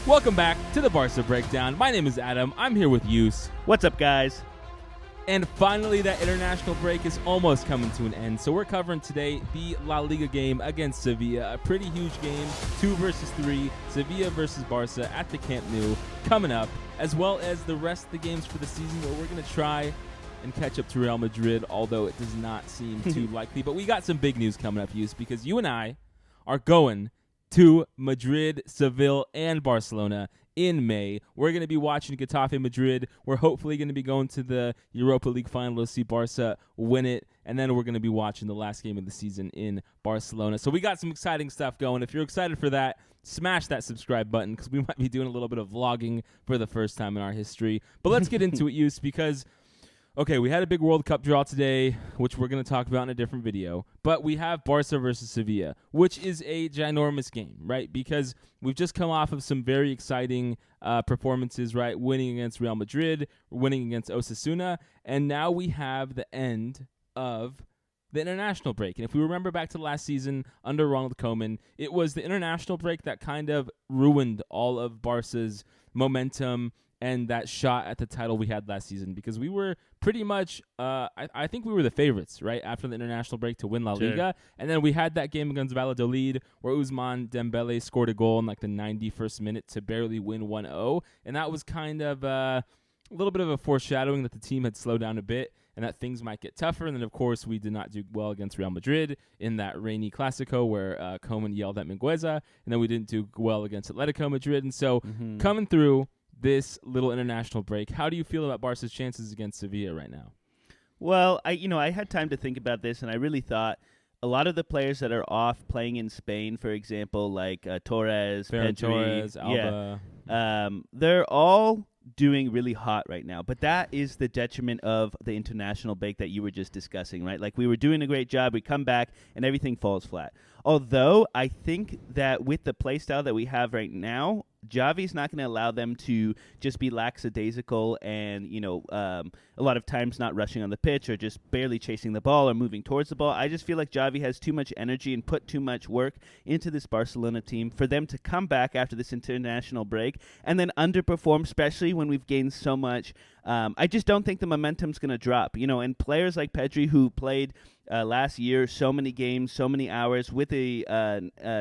Welcome back to the Barca Breakdown. My name is Adam. I'm here with Yus. What's up, guys? And finally, that international break is almost coming to an end. So we're covering today the La Liga game against Sevilla. A pretty huge game, 2 versus 3. Sevilla versus Barca at the Camp Nou coming up, as well as the rest of the games for the season where we're going to try and catch up to Real Madrid, although it does not seem too likely. But we got some big news coming up, Yus, because you and I are going to Madrid, Seville, and Barcelona in May. We're going to be watching Getafe Madrid. We're hopefully going to be going to the Europa League final to see Barca win it, and then we're going to be watching the last game of the season in Barcelona. So we got some exciting stuff going. If you're excited for that, smash that subscribe button because we might be doing a little bit of vlogging for the first time in our history. But let's get into it, Yus, because okay, we had a big World Cup draw today, which we're going to talk about in a different video. But we have Barca versus Sevilla, which is a ginormous game, right? Because we've just come off of some very exciting performances, right? Winning against Real Madrid, winning against Osasuna, and now we have the end of the international break. And if we remember back to last season under Ronald Koeman, it was the international break that kind of ruined all of Barca's momentum and that shot at the title we had last season, because we were pretty much, I think we were the favorites, right, after the international break to win La Liga. And then we had that game against Valladolid where Ousmane Dembele scored a goal in like the 91st minute to barely win 1-0. And that was kind of a little bit of a foreshadowing that the team had slowed down a bit and that things might get tougher. And then, of course, we did not do well against Real Madrid in that rainy Clasico where Koeman yelled at Mingueza. And then we didn't do well against Atletico Madrid. And so coming through this little international break, how do you feel about Barca's chances against Sevilla right now? Well, I had time to think about this, and I really thought a lot of the players that are off playing in Spain, for example, like Torres, Ferran Pedri, Torres, Alba. they're all doing really hot right now. But that is the detriment of the international break that you were just discussing, right? Like, we were doing a great job, we come back, and everything falls flat. Although I think that with the play style that we have right now, Xavi's not going to allow them to just be lackadaisical and, a lot of times not rushing on the pitch or just barely chasing the ball or moving towards the ball. I just feel like Xavi has too much energy and put too much work into this Barcelona team for them to come back after this international break and then underperform, especially when we've gained so much. I just don't think the momentum's going to drop, and players like Pedri, who played last year so many games, so many hours with the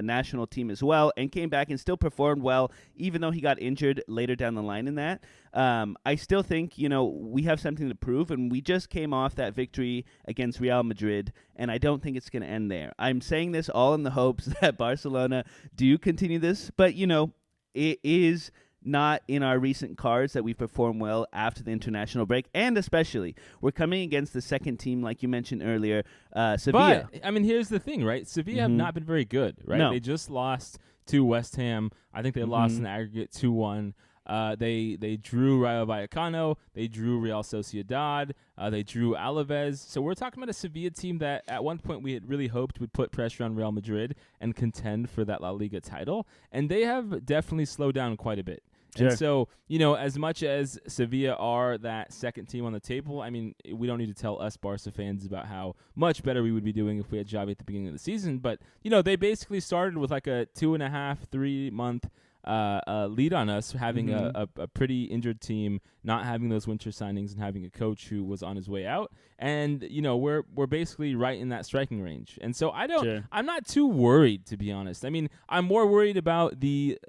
national team as well, and came back and still performed well, even though he got injured later down the line in that. I still think, we have something to prove, and we just came off that victory against Real Madrid, and I don't think it's going to end there. I'm saying this all in the hopes that Barcelona do continue this, but, it is not in our recent cards that we perform well after the international break, and especially we're coming against the second team, like you mentioned earlier, Sevilla. But, here's the thing, right? Sevilla have not been very good, right? No. They just lost to West Ham. I think they lost in aggregate 2-1. They drew Rayo Vallecano. They drew Real Sociedad. They drew Alaves. So we're talking about a Sevilla team that at one point we had really hoped would put pressure on Real Madrid and contend for that La Liga title. And they have definitely slowed down quite a bit. Sure. And so, as much as Sevilla are that second team on the table, we don't need to tell us Barca fans about how much better we would be doing if we had Xavi at the beginning of the season. But, they basically started with like a 2.5-3 month lead on us, having a pretty injured team, not having those winter signings, and having a coach who was on his way out. And we're basically right in that striking range. And so I'm not too worried, to be honest. I'm more worried about the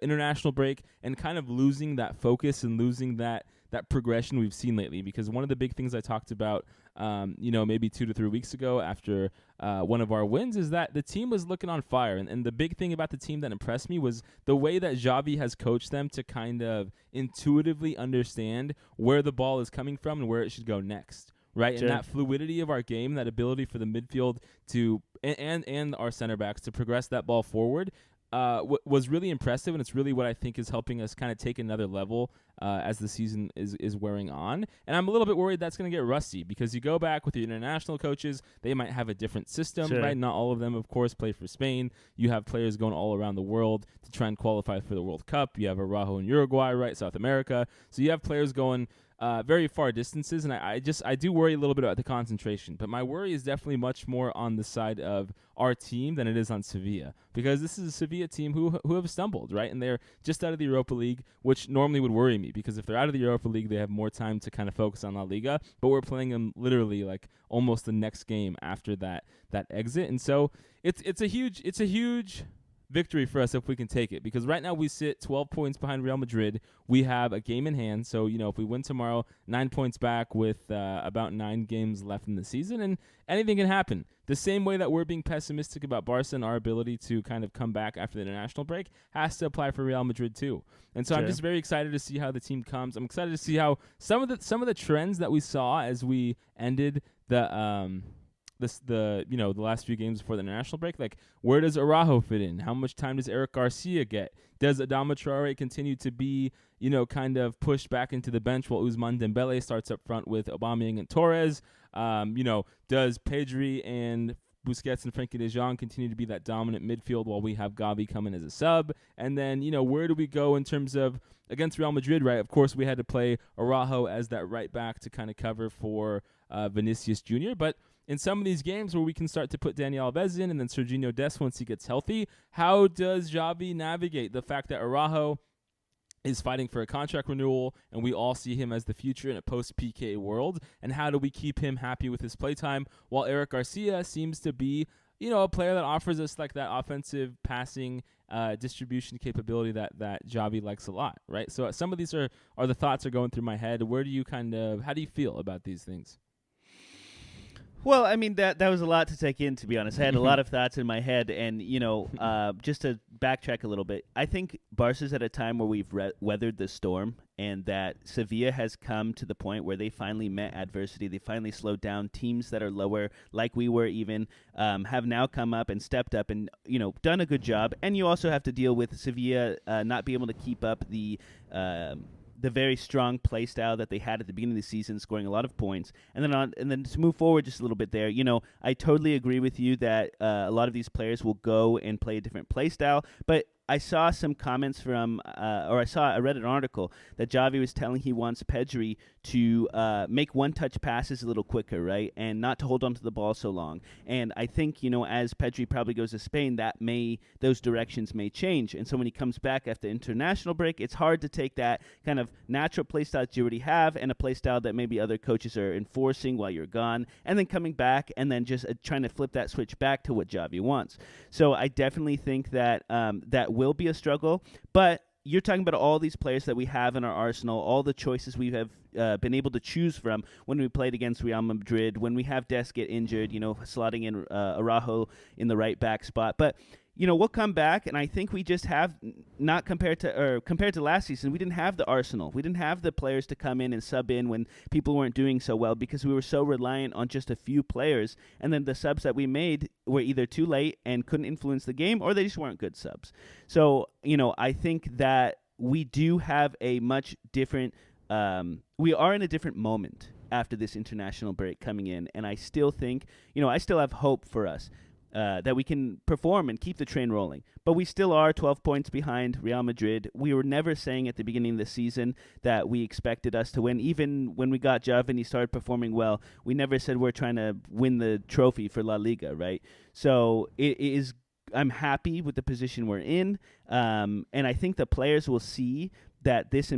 international break and kind of losing that focus and losing that progression we've seen lately, because one of the big things I talked about maybe 2 to 3 weeks ago after one of our wins is that the team was looking on fire. And the big thing about the team that impressed me was the way that Xavi has coached them to kind of intuitively understand where the ball is coming from and where it should go next. Right, Sure. And that fluidity of our game, that ability for the midfield to and our center backs to progress that ball forward was really impressive, and it's really what I think is helping us kind of take another level as the season is wearing on. And I'm a little bit worried that's going to get rusty, because you go back with the international coaches, they might have a different system, Sure. right? Not all of them, of course, play for Spain. You have players going all around the world to try and qualify for the World Cup. You have Araujo in Uruguay, right? South America. So you have players going very far distances, and I do worry a little bit about the concentration. But my worry is definitely much more on the side of our team than it is on Sevilla, because this is a Sevilla team who have stumbled, right? And they're just out of the Europa League, which normally would worry me, because if they're out of the Europa League, they have more time to kind of focus on La Liga. But we're playing them literally like almost the next game after that exit, and so it's a huge victory for us if we can take it, because right now we sit 12 points behind Real Madrid. We have a game in hand, so if we win tomorrow, 9 points back with about 9 games left in the season, and anything can happen. The same way that we're being pessimistic about Barca and our ability to kind of come back after the international break has to apply for Real Madrid too. And so I'm just very excited to see how the team comes. I'm excited to see how some of the trends that we saw as we ended the last few games before the international break, like where does Araujo fit in? How much time does Eric Garcia get? Does Adama Traore continue to be, kind of pushed back into the bench while Ousmane Dembele starts up front with Aubameyang and Torres? Does Pedri and Busquets and Frenkie de Jong continue to be that dominant midfield while we have Gavi coming as a sub? And then, where do we go in terms of against Real Madrid, right? Of course, we had to play Araujo as that right back to kind of cover for Vinicius Jr., but in some of these games where we can start to put Dani Alves in and then Sergino Dest once he gets healthy, how does Xavi navigate the fact that Araujo is fighting for a contract renewal and we all see him as the future in a post-PK world? And how do we keep him happy with his playtime while Eric Garcia seems to be, a player that offers us like that offensive passing distribution capability that Xavi likes a lot, right? So some of these are the thoughts are going through my head. How do you feel about these things? Well, I mean, that was a lot to take in, to be honest. I had a lot of thoughts in my head, and, just to backtrack a little bit, I think Barca's at a time where we've weathered the storm, and that Sevilla has come to the point where they finally met adversity. They finally slowed down. Teams that are lower, like we were even, have now come up and stepped up and, done a good job. And you also have to deal with Sevilla not being able to keep up the very strong play style that they had at the beginning of the season, scoring a lot of points. And then to move forward just a little bit there, I totally agree with you that a lot of these players will go and play a different play style. But I saw some comments from, I read an article that Xavi was telling he wants Pedri to make one-touch passes a little quicker, right, and not to hold on to the ball so long. And I think, as Pedri probably goes to Spain, those directions may change. And so when he comes back after international break, it's hard to take that kind of natural play style that you already have and a play style that maybe other coaches are enforcing while you're gone, and then coming back and then just trying to flip that switch back to what Xavi wants. So I definitely think that that will be a struggle, but you're talking about all these players that we have in our arsenal, all the choices we have been able to choose from when we played against Real Madrid, when we have Dest get injured, slotting in Araujo in the right back spot. But we'll come back, and I think we just have not compared to last season. We didn't have the arsenal. We didn't have the players to come in and sub in when people weren't doing so well because we were so reliant on just a few players. And then the subs that we made were either too late and couldn't influence the game, or they just weren't good subs. So I think that we do have a much different. We are in a different moment after this international break coming in, and I still think I still have hope for us. That we can perform and keep the train rolling. But we still are 12 points behind Real Madrid. We were never saying at the beginning of the season that we expected us to win. Even when we got Xavi and he started performing well, we never said we're trying to win the trophy for La Liga, right? So I'm happy with the position we're in, and I think the players will see that this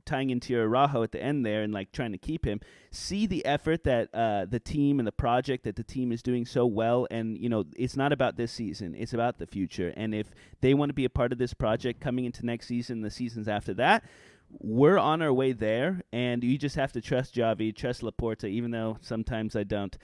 tying into your Araujo at the end there and trying to keep him, see the effort that the team and the project that the team is doing so well. And, it's not about this season. It's about the future. And if they want to be a part of this project coming into next season, the seasons after that, we're on our way there, and you just have to trust Xavi, trust Laporta, even though sometimes I don't.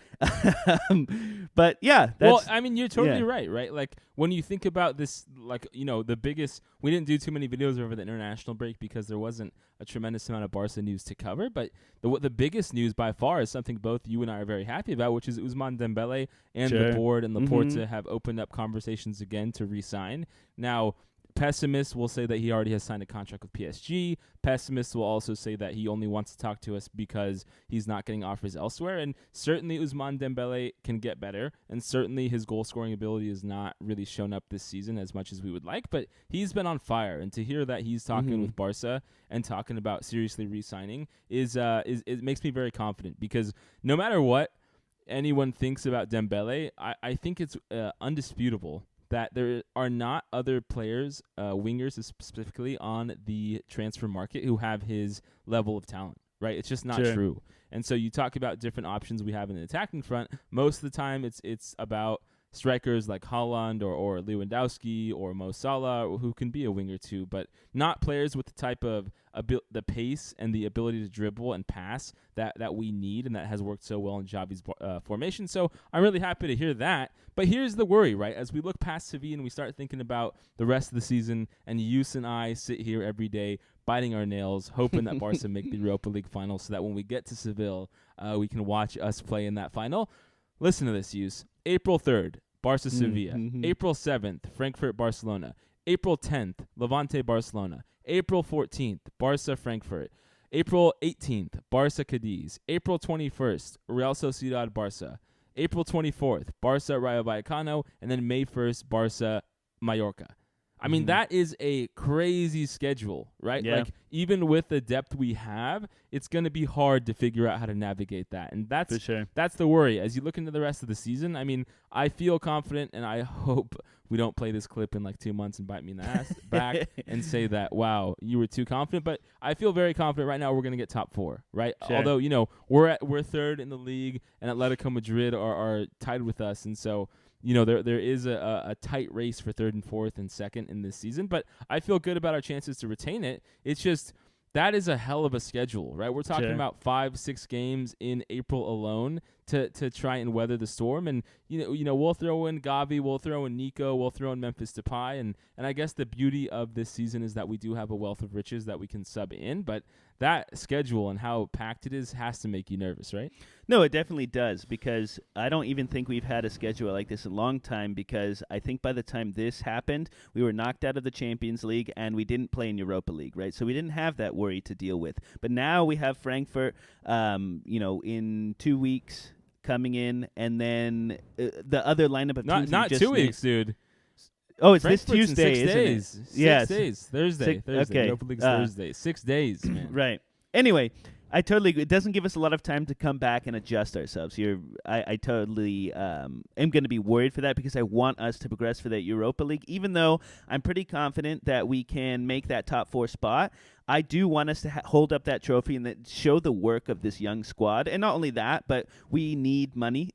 But yeah, well, I mean, you're totally right? Like when you think about this, the biggest. We didn't do too many videos over the international break because there wasn't a tremendous amount of Barca news to cover. But the biggest news by far is something both you and I are very happy about, which is Ousmane Dembele and the board and Laporta have opened up conversations again to re-sign. Now, Pessimists will say that he already has signed a contract with PSG. Pessimists will also say that he only wants to talk to us because he's not getting offers elsewhere. And certainly Ousmane Dembele can get better, and certainly his goal-scoring ability has not really shown up this season as much as we would like, but he's been on fire. And to hear that he's talking with Barca and talking about seriously re-signing is it makes me very confident, because no matter what anyone thinks about Dembele, I think it's undisputable that there are not other players, wingers specifically, on the transfer market who have his level of talent, right? It's just not true. And so you talk about different options we have in the attacking front. Most of the time it's about strikers like Haaland or Lewandowski or Mo Salah, who can be a winger too, but not players with the type of the pace and the ability to dribble and pass that we need and that has worked so well in Xavi's formation. So I'm really happy to hear that. But here's the worry, right? As we look past Sevilla and we start thinking about the rest of the season, and Yus and I sit here every day biting our nails, hoping that Barca make the Europa League final so that when we get to Seville, we can watch us play in that final. Listen to this, Yus. April 3rd, Barca Sevilla. April 7th, Frankfurt Barcelona. April 10th, Levante Barcelona. April 14th, Barca Frankfurt. April 18th, Barca Cadiz. April 21st, Real Sociedad Barca. April 24th, Barca Rayo Vallecano. And then May 1st, Barca Mallorca. I mean, that is a crazy schedule, right? Yeah. Like, even with the depth we have, it's going to be hard to figure out how to navigate that. And that's For sure. that's the worry. As you look into the rest of the season, I mean, I feel confident, and I hope we don't play this clip in like 2 months and bite me in the ass back and say that, wow, you were too confident. But I feel very confident right now we're going to get top 4, right? Sure. Although, you know, we're third in the league, and Atletico Madrid are tied with us. And so, you know, there is a tight race for third and fourth and second in this season, but I feel good about our chances to retain it. It's just that is a hell of a schedule, right? We're talking about 5-6 games in April alone to try and weather the storm. And you know, we'll throw in Gavi, we'll throw in Nico, we'll throw in Memphis Depay, and I guess the beauty of this season is that we do have a wealth of riches that we can sub in, but that schedule and how packed it is has to make you nervous, right? No, it definitely does, because I don't even think we've had a schedule like this in a long time, because I think by the time this happened, we were knocked out of the Champions League and we didn't play in Europa League, right? So we didn't have that worry to deal with. But now we have Frankfurt, in 2 weeks coming in, and then the other lineup of teams. Not 2 weeks, dude. Oh, it's Frankfurt's this Tuesday, in 6 days. isn't it? 6 days. Thursday. Okay. Europa League's Thursday. 6 days, man. Right. Anyway, it doesn't give us a lot of time to come back and adjust ourselves. I totally am going to be worried for that, because I want us to progress for that Europa League. Even though I'm pretty confident that we can make that top 4 spot, I do want us to hold up that trophy and show the work of this young squad. And not only that, but we need money.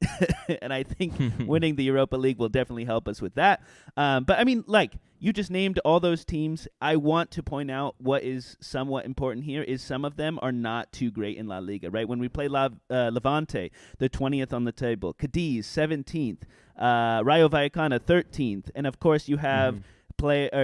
And I think winning the Europa League will definitely help us with that. But I mean, like, you just named all those teams. I want to point out what is somewhat important here is some of them are not too great in La Liga, right? When we play Levante, they're 20th on the table. Cadiz, 17th. Rayo Vallecano, 13th. And, of course, you have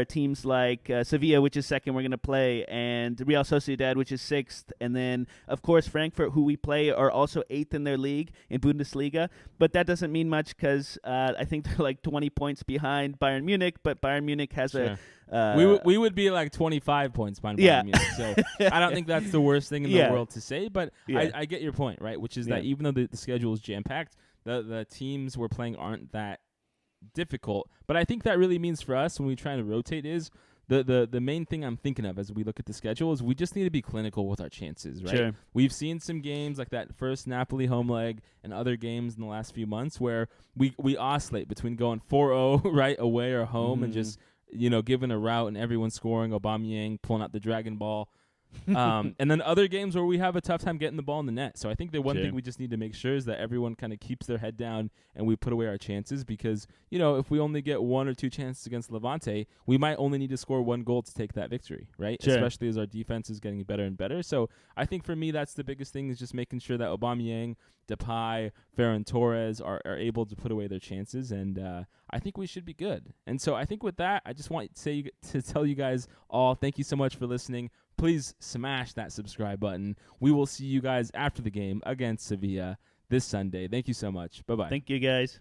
teams like Sevilla, which is second, we're going to play, and Real Sociedad, which is 6th, and then, of course, Frankfurt, who we play, are also 8th in their league in Bundesliga. But that doesn't mean much, because I think they're like 20 points behind Bayern Munich, but Bayern Munich has we would be like 25 points behind Bayern Munich, so I don't think that's the worst thing in the world to say, but I get your point, right, which is that even though the schedule is jam-packed, the teams we're playing aren't that difficult. But I think that really means for us when we try to rotate is the main thing I'm thinking of as we look at the schedule is we just need to be clinical with our chances, right? Sure. We've seen some games like that first Napoli home leg and other games in the last few months where we oscillate between going 4-0 right away or home and just giving a route and everyone scoring, Aubameyang pulling out the Dragon Ball. And then other games where we have a tough time getting the ball in the net. So I think the one thing we just need to make sure is that everyone kind of keeps their head down and we put away our chances, because if we only get 1 or 2 chances against Levante, we might only need to score 1 goal to take that victory, right? Sure. Especially as our defense is getting better and better. So I think for me that's the biggest thing, is just making sure that Aubameyang, Depay, Ferran Torres are able to put away their chances, and I think we should be good. And so I think with that, I just want to tell you guys all, thank you so much for listening. Please smash that subscribe button. We will see you guys after the game against Sevilla this Sunday. Thank you so much. Bye-bye. Thank you, guys.